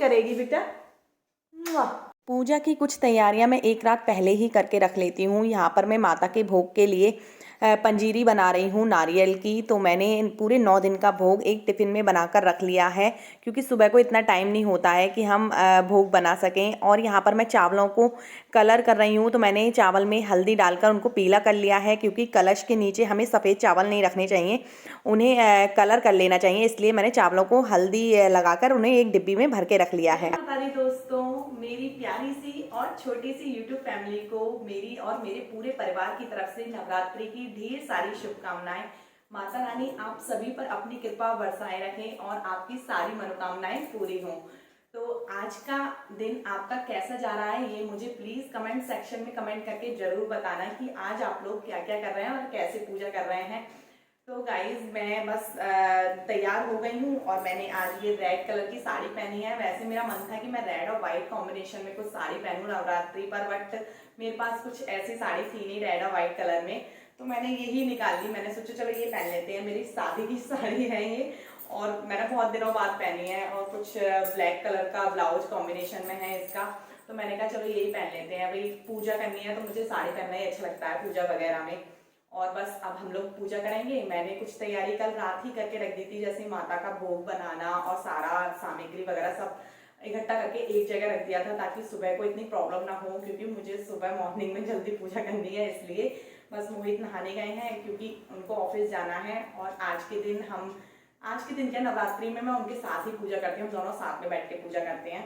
करेगी बेटा। पूजा की कुछ तैयारियां मैं एक रात पहले ही करके रख लेती हूँ। यहाँ पर मैं माता के भोग के लिए पंजीरी बना रही हूँ नारियल की। तो मैंने पूरे 9 दिन का भोग एक टिफ़िन में बनाकर रख लिया है, क्योंकि सुबह को इतना टाइम नहीं होता है कि हम भोग बना सकें। और यहाँ पर मैं चावलों को कलर कर रही हूँ। तो मैंने चावल में हल्दी डालकर उनको पीला कर लिया है, क्योंकि कलश के नीचे हमें सफ़ेद चावल नहीं रखने चाहिए, उन्हें कलर कर लेना चाहिए। इसलिए मैंने चावलों को हल्दी लगाकर उन्हें एक डिब्बी में भर के रख लिया है। दोस्तों, मेरी प्यारी सी और छोटी सी YouTube फैमिली को मेरी और मेरे पूरे परिवार की तरफ से नवरात्रि की ढेर सारी शुभकामनाएं। माता रानी आप सभी पर अपनी कृपा बरसाए रखें और आपकी सारी मनोकामनाएं पूरी हों। तो आज का दिन आपका कैसा जा रहा है, ये मुझे प्लीज कमेंट सेक्शन में कमेंट करके जरूर बताना कि आज आप लोग क्या क्या कर रहे हैं और कैसे पूजा कर रहे हैं। तो गाइज, मैं बस तैयार हो गई हूँ और मैंने आज ये रेड कलर की साड़ी पहनी है। वैसे मेरा मन था कि मैं रेड और वाइट कॉम्बिनेशन में कुछ साड़ी पहनूं नवरात्रि पर, बट मेरे पास कुछ ऐसी साड़ी थी नहीं रेड और वाइट कलर में, तो मैंने यही निकाल ली। मैंने सोचा चलो ये पहन लेते हैं, मेरी शादी की साड़ी है ये और मैंने बहुत दिनों बाद पहनी है। और कुछ ब्लैक कलर का ब्लाउज कॉम्बिनेशन में है इसका, तो मैंने कहा चलो यही पहन लेते हैं। भाई पूजा करनी है तो मुझे साड़ी पहनना ही अच्छा लगता है पूजा वगैरह में। और बस अब हम लोग पूजा करेंगे। मैंने कुछ तैयारी कल रात ही करके रख दी थी, जैसे माता का भोग बनाना और सारा सामग्री वगैरह सब इकट्ठा करके एक जगह रख दिया था, ताकि सुबह को इतनी प्रॉब्लम ना हो, क्योंकि मुझे सुबह मॉर्निंग में जल्दी पूजा करनी है। इसलिए बस मोहित नहाने गए हैं क्योंकि उनको ऑफिस जाना है। और आज के दिन क्या नवरात्रि में मैं उनके साथ ही पूजा करती हूँ, दोनों साथ में बैठ के पूजा करते हैं।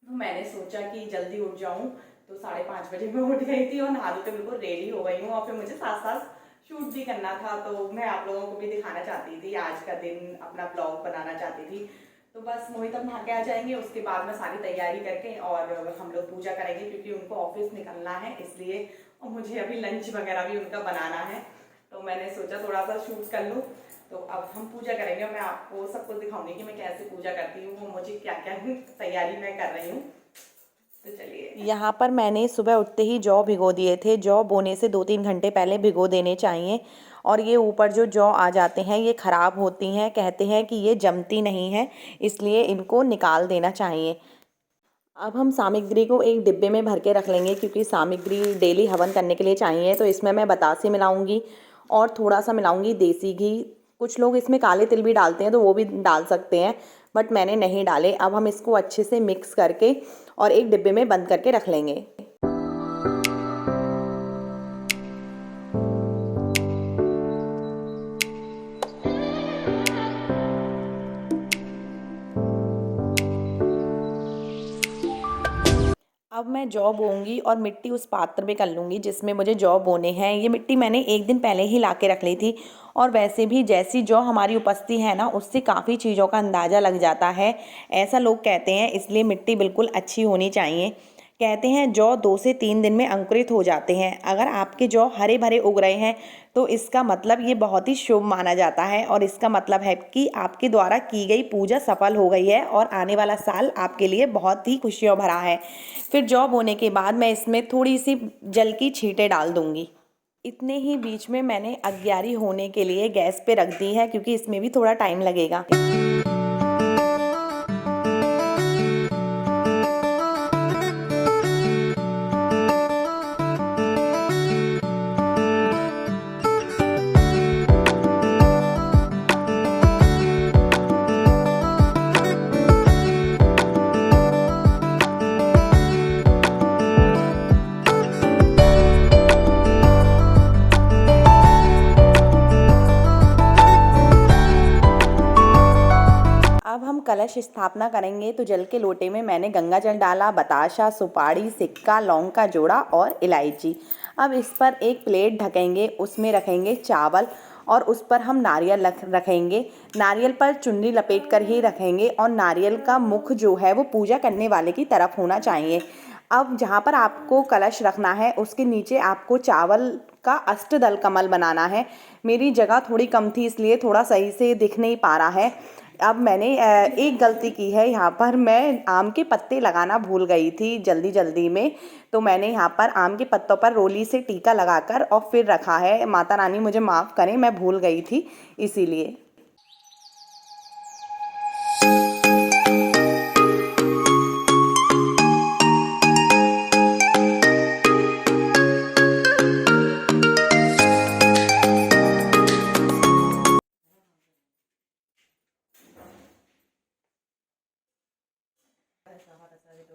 तो मैंने सोचा कि जल्दी उठ जाऊं, तो 5:30 बजे मैं उठ गई थी और नहा धो के बिल्कुल रेडी हो गई हूँ। और फिर मुझे साथ साथ शूट भी करना था, तो मैं आप लोगों को भी दिखाना चाहती थी, आज का दिन अपना ब्लॉग बनाना चाहती थी। तो बस मोहित अब नहा के आ जाएंगे, उसके बाद मैं सारी तैयारी करके और हम लोग पूजा करेंगे, क्योंकि उनको ऑफिस निकलना है इसलिए। और मुझे अभी लंच वगैरह भी उनका बनाना है, तो मैंने सोचा थोड़ा सा शूट कर लूँ। तो अब हम पूजा करेंगे और मैं आपको सब कुछ दिखाऊंगी कि मैं कैसे पूजा करती हूँ, वो मुझे क्या क्या तैयारी मैं कर रही हूँ। तो चलिए, यहाँ पर मैंने सुबह उठते ही जौ भिगो दिए थे। जौ बोने से 2-3 घंटे पहले भिगो देने चाहिए। और ये ऊपर जो जौ आ जाते हैं ये ख़राब होती हैं, कहते हैं कि ये जमती नहीं है, इसलिए इनको निकाल देना चाहिए। अब हम सामग्री को एक डिब्बे में भर के रख लेंगे, क्योंकि सामग्री डेली हवन करने के लिए चाहिए। तो इसमें मैं बतासे मिलाऊंगी और थोड़ा सा मिलाऊंगी देसी घी। कुछ लोग इसमें काले तिल भी डालते हैं, तो वो भी डाल सकते हैं, बट मैंने नहीं डाले। अब हम इसको अच्छे से मिक्स करके और एक डिब्बे में बंद करके रख लेंगे। अब मैं जौ बोऊंगी और मिट्टी उस पात्र में कर लूँगी जिसमें मुझे जौ बोने हैं। ये मिट्टी मैंने एक दिन पहले ही ला के रख ली थी। और वैसे भी जैसी जौ हमारी उपस्थिति है ना, उससे काफ़ी चीज़ों का अंदाज़ा लग जाता है, ऐसा लोग कहते हैं। इसलिए मिट्टी बिल्कुल अच्छी होनी चाहिए। कहते हैं जौ 2 से 3 दिन में अंकुरित हो जाते हैं। अगर आपके जौ हरे भरे उग रहे हैं तो इसका मतलब ये बहुत ही शुभ माना जाता है, और इसका मतलब है कि आपके द्वारा की गई पूजा सफल हो गई है और आने वाला साल आपके लिए बहुत ही खुशियों भरा है। फिर जौ बोने के बाद मैं इसमें थोड़ी सी जल की छींटे डाल दूंगी। इतने ही बीच में मैंने अग्यारी होने के लिए गैस पे रख दी है, क्योंकि इसमें भी थोड़ा टाइम लगेगा। अब हम कलश स्थापना करेंगे। तो जल के लोटे में मैंने गंगा जल डाला, बताशा, सुपारी, सिक्का, लौंग का जोड़ा और इलायची। अब इस पर एक प्लेट ढकेंगे, उसमें रखेंगे चावल और उस पर हम नारियल रखेंगे। नारियल पर चुन्नी लपेट कर ही रखेंगे, और नारियल का मुख जो है वो पूजा करने वाले की तरफ होना चाहिए। अब जहाँ पर आपको कलश रखना है उसके नीचे आपको चावल का अष्टदल कमल बनाना है। मेरी जगह थोड़ी कम थी, इसलिए थोड़ा सही से दिख नहीं पा रहा है। अब मैंने एक गलती की है, यहाँ पर मैं आम के पत्ते लगाना भूल गई थी जल्दी जल्दी में। तो मैंने यहाँ पर आम के पत्तों पर रोली से टीका लगाकर और फिर रखा है। माता रानी मुझे माफ़ करें, मैं भूल गई थी इसीलिए।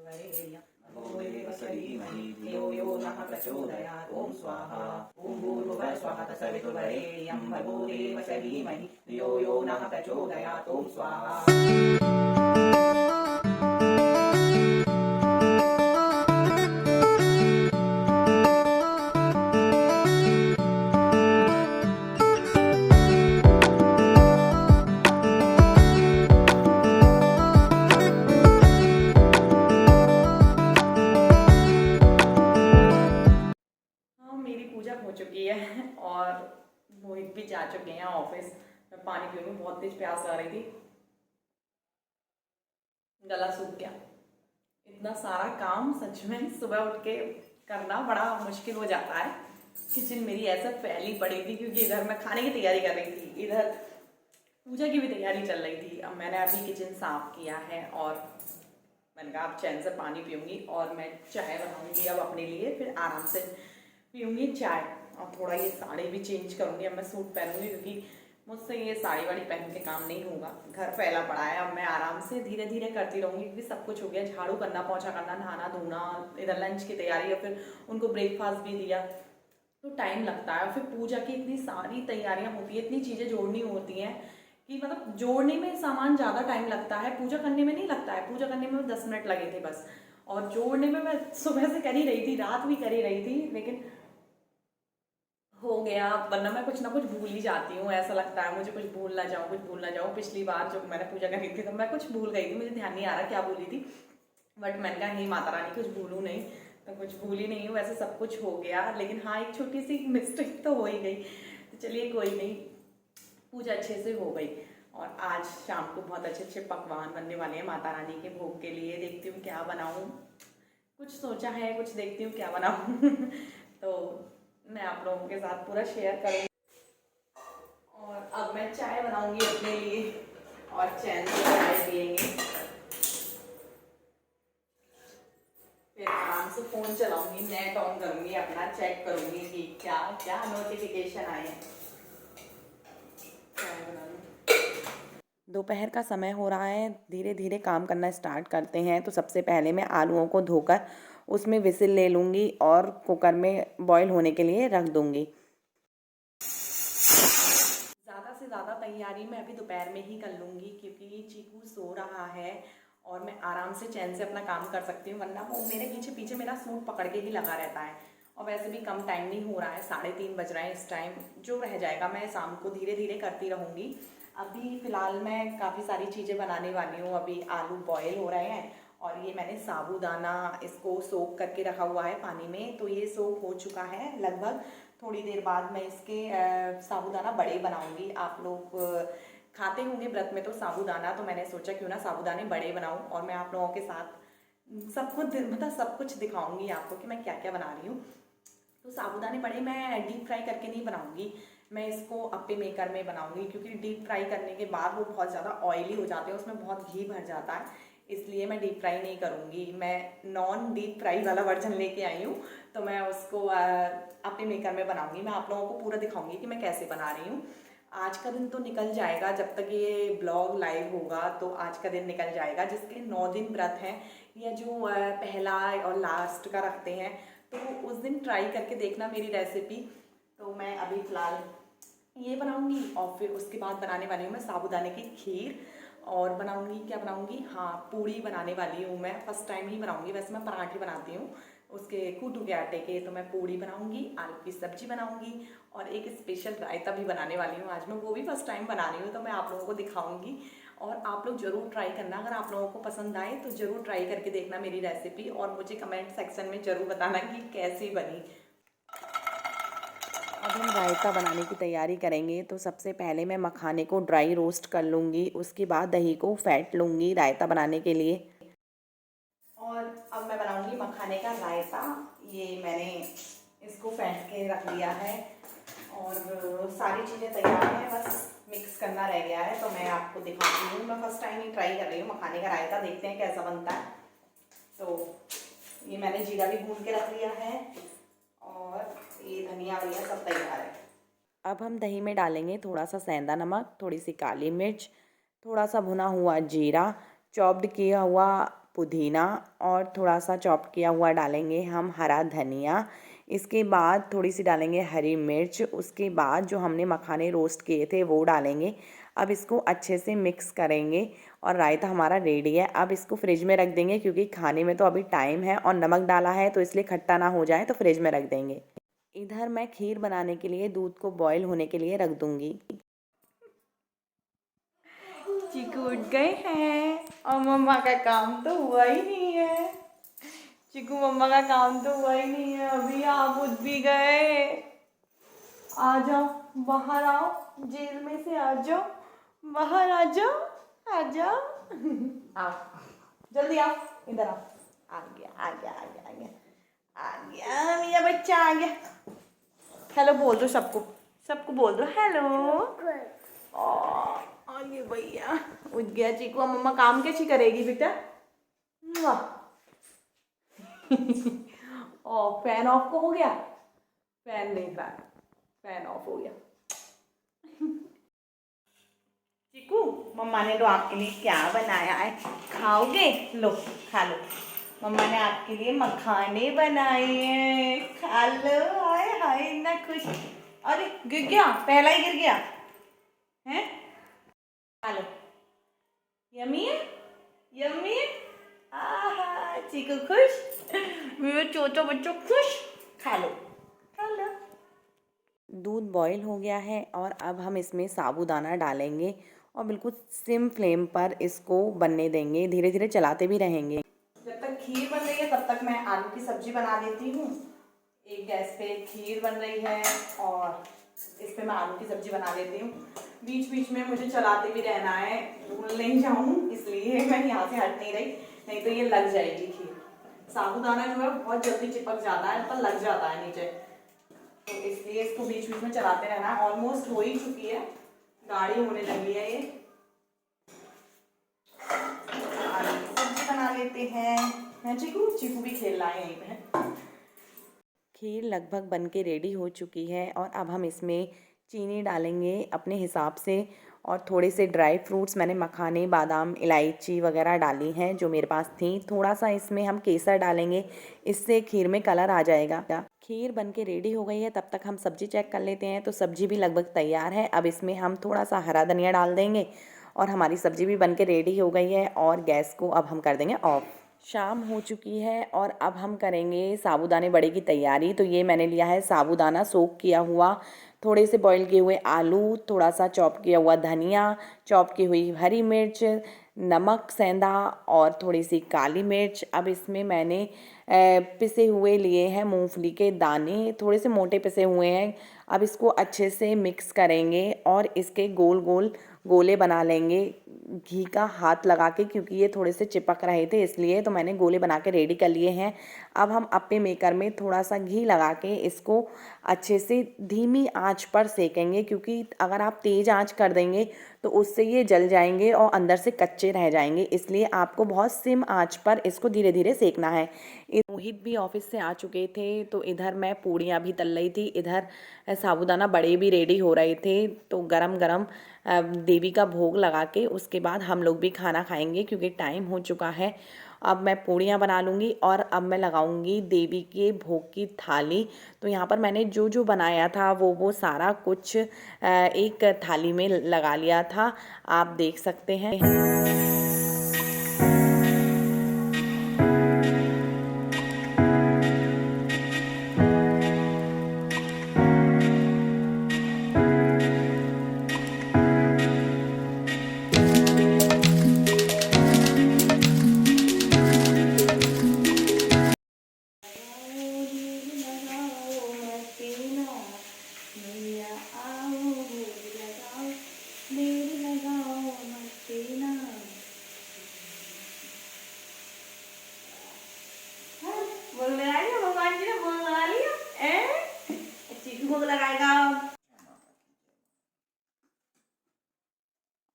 भूर्भुवस्सुः धीमहि धियो यो नः प्रचोदयात् ॐ स्वाहा ॐ भूर्भुवः स्वः तत्सवितुर्वरेण्यं भर्गोदेवस्य धीमहि धियो यो नः प्रचोदयात् ॐ स्वाहा। हाँ, मेरी पूजा हो चुकी है और मोहित भी जा चुके हैं ऑफिस। मैं पानी पीऊँगी, बहुत तेज प्यास आ रही थी, गला सूख गया। इतना सारा काम सच में सुबह उठ के करना बड़ा मुश्किल हो जाता है। किचन मेरी ऐसा फैली पड़ी थी क्योंकि इधर मैं खाने की तैयारी कर रही थी, इधर पूजा की भी तैयारी चल रही थी। अब मैंने अभी किचन साफ किया है और मैंने कहा अब चैन से पानी पीऊँगी और मैं चाय बनाऊँगी अब अपने लिए, फिर आराम से पीऊँगी चाय। और थोड़ा ये साड़ी भी चेंज करूँगी, अब मैं सूट पहनूँगी क्योंकि मुझसे ये साड़ी वाड़ी पहन के काम नहीं होगा, घर फैला पड़ा है। अब मैं आराम से धीरे धीरे करती रहूँगी क्योंकि सब कुछ हो गया, झाड़ू करना, पोछा करना, नहाना धोना, इधर लंच की तैयारी और फिर उनको ब्रेकफास्ट भी दिया, तो टाइम लगता है। फिर पूजा की इतनी सारी तैयारियाँ होती है, इतनी चीज़ें जोड़नी होती हैं कि मतलब जोड़ने में सामान ज़्यादा टाइम लगता है, पूजा करने में नहीं लगता है। पूजा करने में 10 मिनट लगे थे बस, और जोड़ने में मैं सुबह से कर ही रही थी, रात भी कर ही रही थी, लेकिन हो गया। वरना मैं कुछ ना कुछ भूल ही जाती हूँ, ऐसा लगता है मुझे कुछ भूल ना जाऊँ, कुछ भूल ना जाऊँ। पिछली बार जब मैंने पूजा करी थी तो मैं कुछ भूल गई थी, मुझे ध्यान नहीं आ रहा क्या भूली थी, बट मैंने कहा हे माता रानी कुछ भूलूँ नहीं, तो कुछ भूली नहीं हूँ। वैसे सब कुछ हो गया, लेकिन हाँ एक छोटी सी मिस्टेक तो हो ही गई। तो चलिए कोई नहीं, पूजा अच्छे से हो गई। और आज शाम को बहुत अच्छे अच्छे पकवान बनने वाले हैं माता रानी के भोग के लिए। देखती हूँ क्या बनाऊँ, कुछ सोचा है, कुछ देखती हूँ क्या बनाऊँ तो मैं आप लोगों के साथ पूरा शेयर करूँगी। और अब मैं चाय बनाऊँगी अपने लिए और चैन से चाय पियेंगे, फिर आराम से फ़ोन चलाऊँगी, नेट ऑन करूँगी, अपना चेक करूँगी कि क्या क्या नोटिफिकेशन आए हैं। चाय बना लूँ। दोपहर का समय हो रहा है, धीरे धीरे काम करना स्टार्ट करते हैं। तो सबसे पहले मैं आलूओं को धोकर उसमें विसिल ले लूँगी और कुकर में बॉईल होने के लिए रख दूँगी। ज़्यादा से ज़्यादा तैयारी मैं अभी दोपहर में ही कर लूँगी क्योंकि चीकू सो रहा है और मैं आराम से चैन से अपना काम कर सकती हूँ, वरना वो मेरे पीछे पीछे मेरा सूट पकड़ के ही लगा रहता है। और वैसे भी कम टाइम नहीं हो रहा है, 3:30 बज रहे हैं इस टाइम। जो रह जाएगा मैं शाम को धीरे धीरे करती रहूँगी। अभी फ़िलहाल मैं काफ़ी सारी चीज़ें बनाने वाली हूँ। अभी आलू बॉयल हो रहे हैं और ये मैंने साबूदाना इसको सोक करके रखा हुआ है पानी में, तो ये सोक हो चुका है लगभग। थोड़ी देर बाद मैं इसके साबूदाना बड़े बनाऊंगी। आप लोग खाते होंगे व्रत में तो साबूदाना, तो मैंने सोचा क्यों ना साबूदाने बड़े बनाऊं और मैं आप लोगों के साथ सब कुछ मतलब सब कुछ दिखाऊंगी आपको कि मैं क्या क्या बना रही हूँ। तो साबूदाने बड़े मैं डीप फ्राई करके नहीं बनाऊंगी, मैं इसको अप्पे मेकर में बनाऊंगी क्योंकि डीप फ्राई करने के बाद वो बहुत ज़्यादा ऑयली हो जाते हैं, उसमें बहुत घी भर जाता है, इसलिए मैं डीप फ्राई नहीं करूँगी। मैं नॉन डीप फ्राई वाला वर्जन लेके आई हूँ, तो मैं उसको अप्पे मेकर में बनाऊंगी। मैं आप लोगों को पूरा दिखाऊंगी कि मैं कैसे बना रही हूँ। आज का दिन तो निकल जाएगा, जब तक ये ब्लॉग लाइव होगा तो आज का दिन निकल जाएगा। जिसके 9 दिन व्रत हैं या जो पहला और लास्ट का रखते हैं, तो उस दिन ट्राई करके देखना मेरी रेसिपी। तो मैं अभी फ़िलहाल ये बनाऊंगी और फिर उसके बाद बनाने वाली हूँ मैं साबूदाने की खीर। और बनाऊंगी क्या बनाऊंगी, हाँ पूड़ी बनाने वाली हूँ मैं, फर्स्ट टाइम ही बनाऊंगी। वैसे मैं पराठे बनाती हूँ उसके कूटू के आटे के, तो मैं पूड़ी बनाऊंगी, आलू की सब्जी बनाऊंगी और एक स्पेशल रायता भी बनाने वाली हूँ आज मैं, वो भी फर्स्ट टाइम बना रही हूँ, तो मैं आप लोगों को दिखाऊंगी। और आप लोग ज़रूर ट्राई करना, अगर आप लोगों को पसंद आए तो ज़रूर ट्राई करके देखना मेरी रेसिपी और मुझे कमेंट सेक्शन में ज़रूर बताना कि कैसी बनी। अब हम रायता बनाने की तैयारी करेंगे। तो सबसे पहले मैं मखाने को ड्राई रोस्ट कर लूँगी, उसके बाद दही को फेंट लूँगी रायता बनाने के लिए। और अब मैं बनाऊँगी मखाने का रायता। ये मैंने इसको फेंट के रख लिया है और सारी चीज़ें तैयार हैं, बस मिक्स करना रह गया है। तो मैं आपको दिखाती हूँ, मैं फर्स्ट टाइम ही ट्राई कर रही हूँ मखाने का रायता, देखते हैं कैसा बनता है। तो ये मैंने जीरा भी भून के रख लिया है और ये धनिया वनिया सब तैयार है। अब हम दही में डालेंगे थोड़ा सा सेंधा नमक, थोड़ी सी काली मिर्च, थोड़ा सा भुना हुआ जीरा, चॉप्ड किया हुआ पुदीना और थोड़ा सा चॉप किया हुआ डालेंगे हम हरा धनिया। इसके बाद थोड़ी सी डालेंगे हरी मिर्च। उसके बाद जो हमने मखाने रोस्ट किए थे वो डालेंगे। अब इसको अच्छे से मिक्स करेंगे और रायता हमारा रेडी है। अब इसको फ्रिज में रख देंगे क्योंकि खाने में तो अभी टाइम है और नमक डाला है तो इसलिए खट्टा ना हो जाए, तो फ्रिज में रख देंगे। इधर मैं खीर बनाने के लिए दूध को बॉईल होने के लिए रख दूंगी। चीकू उठ गए हैं और मम्मा का काम तो हुआ ही नहीं है। चीकू मम्मा का काम तो हुआ ही नहीं है, अभी आप उठ भी गए। आ जाओ, बाहर आओ, जेल में से आ जाओ, बाहर आ जाओ, आ जाओ। आओ, जल्दी आओ, इधर आओ। आ गया आ गया आ गया आ गया आ गया, मेरा बच्चा आ गया। हेलो बोल दो सबको, सबको बोल दो हेलो। आगे भैया उठ गया चीकू। अब मम्मा काम कैसी करेगी बेटा? ओ फैन ऑफ को हो गया, फैन नहीं रहा, फैन ऑफ हो गया। चीकू मम्मा ने तो आपके लिए क्या बनाया है, खाओगे? लो खा लो, मम्मा ने आपके लिए मखाने बनाए हैं, खा लो। हाय हाय इतना खुश। अरे गिर गया, पहला ही गिर गया है। खा लो, यम्मी है, यम्मी है। आहा चीकू खुश, मेरे छोटा बच्चों खुश। खा लो खा लो। दूध बॉईल हो गया है और अब हम इसमें साबूदाना डालेंगे और बिल्कुल सिम फ्लेम पर इसको बनने देंगे, धीरे धीरे चलाते भी रहेंगे। जब तक खीर बन रही है तब तक मैं आलू की सब्जी बना लेती हूँ। एक गैस पे खीर बन रही है और इस पे मैं आलू की सब्जी बना लेती हूँ। बीच बीच में मुझे चलाते भी रहना है, भूल नहीं जाऊँ, इसलिए मैं यहाँ से हट नहीं रही, नहीं तो ये लग जाएगी खीर। साबूदाना जो है बहुत जल्दी चिपक जाता है, पर लग जाता है नीचे, तो इसलिए इसको बीच बीच में चलाते रहना है। ऑलमोस्ट हो ही चुकी है, गाढ़ी होने लगी है ये। आलू की सब्जी बना लेते हैं। चीकू चीकू भी खेल रहा है यहीं पे। खीर लगभग बन के रेडी हो चुकी है और अब हम इसमें चीनी डालेंगे अपने हिसाब से और थोड़े से ड्राई फ्रूट्स, मैंने मखाने, बादाम, इलायची वगैरह डाली हैं जो मेरे पास थी। थोड़ा सा इसमें हम केसर डालेंगे, इससे खीर में कलर आ जाएगा। खीर बन के रेडी हो गई है, तब तक हम सब्जी चेक कर लेते हैं। तो सब्जी भी लगभग तैयार है। अब इसमें हम थोड़ा सा हरा धनिया डाल देंगे और हमारी सब्जी भी बन के रेडी हो गई है और गैस को अब हम कर देंगे ऑफ। शाम हो चुकी है और अब हम करेंगे साबूदाने बड़े की तैयारी। तो ये मैंने लिया है साबूदाना सोक किया हुआ, थोड़े से बॉईल किए हुए आलू, थोड़ा सा चॉप किया हुआ धनिया, चॉप की हुई हरी मिर्च, नमक सेंधा और थोड़ी सी काली मिर्च। अब इसमें मैंने पिसे हुए लिए हैं मूंगफली के दाने, थोड़े से मोटे पिसे हुए हैं। अब इसको अच्छे से मिक्स करेंगे और इसके गोल गोल गोले बना लेंगे घी का हाथ लगा के, क्योंकि ये थोड़े से चिपक रहे थे इसलिए, तो मैंने गोले बना के रेडी कर लिए हैं। अब हम अप्पे मेकर में थोड़ा सा घी लगा के इसको अच्छे से धीमी आंच पर सेकेंगे, क्योंकि अगर आप तेज़ आंच कर देंगे तो उससे ये जल जाएंगे और अंदर से कच्चे रह जाएंगे, इसलिए आपको बहुत सिम आंच पर इसको धीरे धीरे सेकना है। मोहित भी ऑफिस से आ चुके थे, तो इधर मैं पूड़ियाँ भी तल रही थी, इधर साबूदाना बड़े भी रेडी हो रहे थे। तो गरम गरम देवी का भोग लगा के उसके बाद हम लोग भी खाना खाएंगे, क्योंकि टाइम हो चुका है। अब मैं पूड़ियाँ बना लूँगी और अब मैं लगाऊँगी देवी के भोग की थाली। तो यहाँ पर मैंने जो जो बनाया था वो सारा कुछ एक थाली में लगा लिया था, आप देख सकते हैं। भोग लगाएगा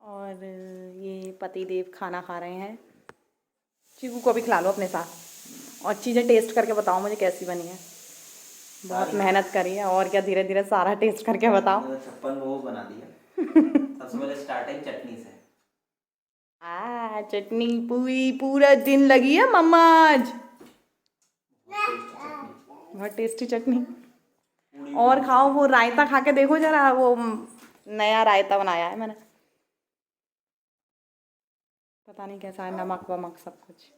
और ये पति देव खाना खा रहे हैं। चीकू को भी खिला लो अपने साथ और चीज़ें टेस्ट करके बताओ मुझे कैसी बनी है। बहुत मेहनत करी है और क्या, धीरे धीरे सारा टेस्ट करके बताओ। 56 वो बना दिया। सबसे पहले स्टार्टिंग चटनी से। चटनी पूरी पूरा दिन लगी है मम्मा आज। बहुत टेस्टी चटनी। और खाओ, वो रायता खा के देखो जरा, वो नया रायता बनाया है मैंने, पता नहीं कैसा है, नमक वमक सब कुछ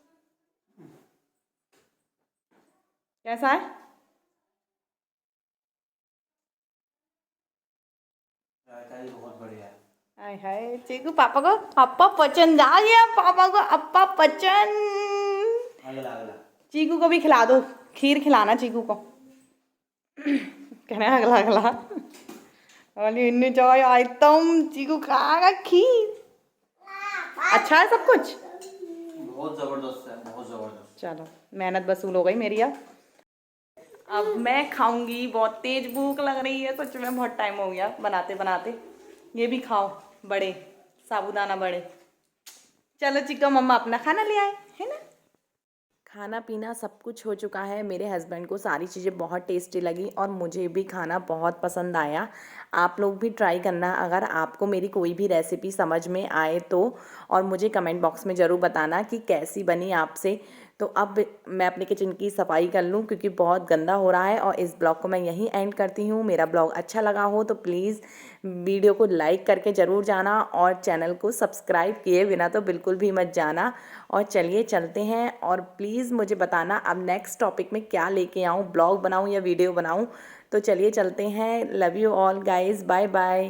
कैसा है। बहुत बढ़िया है। हाय हाय चीकू, पापा को अप्पा पसंद आ गया, पापा को अप्पा पसंद। अगला चीकू को भी खिला दो, खीर खिलाना चीकू को। कहना अगला अगला अली इन्नी चाय आइटम, चीकू खाएगा खीर। अच्छा है सब कुछ, बहुत जबरदस्त है, बहुत जबरदस्त। चलो मेहनत वसूल हो गई मेरी। अब मैं खाऊंगी, बहुत तेज भूख लग रही है सच में, बहुत टाइम हो गया बनाते बनाते। ये भी खाओ, बड़े साबूदाना बड़े। चलो चिक्का, मम्मा अपना खाना ले आए है ना। खाना पीना सब कुछ हो चुका है। मेरे हस्बैंड को सारी चीज़ें बहुत टेस्टी लगी और मुझे भी खाना बहुत पसंद आया। आप लोग भी ट्राई करना अगर आपको मेरी कोई भी रेसिपी समझ में आए तो, और मुझे कमेंट बॉक्स में ज़रूर बताना कि कैसी बनी आपसे। तो अब मैं अपने किचन की सफाई कर लूँ क्योंकि बहुत गंदा हो रहा है, और इस ब्लॉग को मैं यहीं एंड करती हूँ। मेरा ब्लॉग अच्छा लगा हो तो प्लीज़ वीडियो को लाइक करके ज़रूर जाना, और चैनल को सब्सक्राइब किए बिना तो बिल्कुल भी मत जाना। और चलिए चलते हैं, और प्लीज़ मुझे बताना अब नेक्स्ट टॉपिक में क्या लेके आऊँ, ब्लॉग बनाऊँ या वीडियो बनाऊँ। तो चलिए चलते हैं। Love you all guys, bye bye.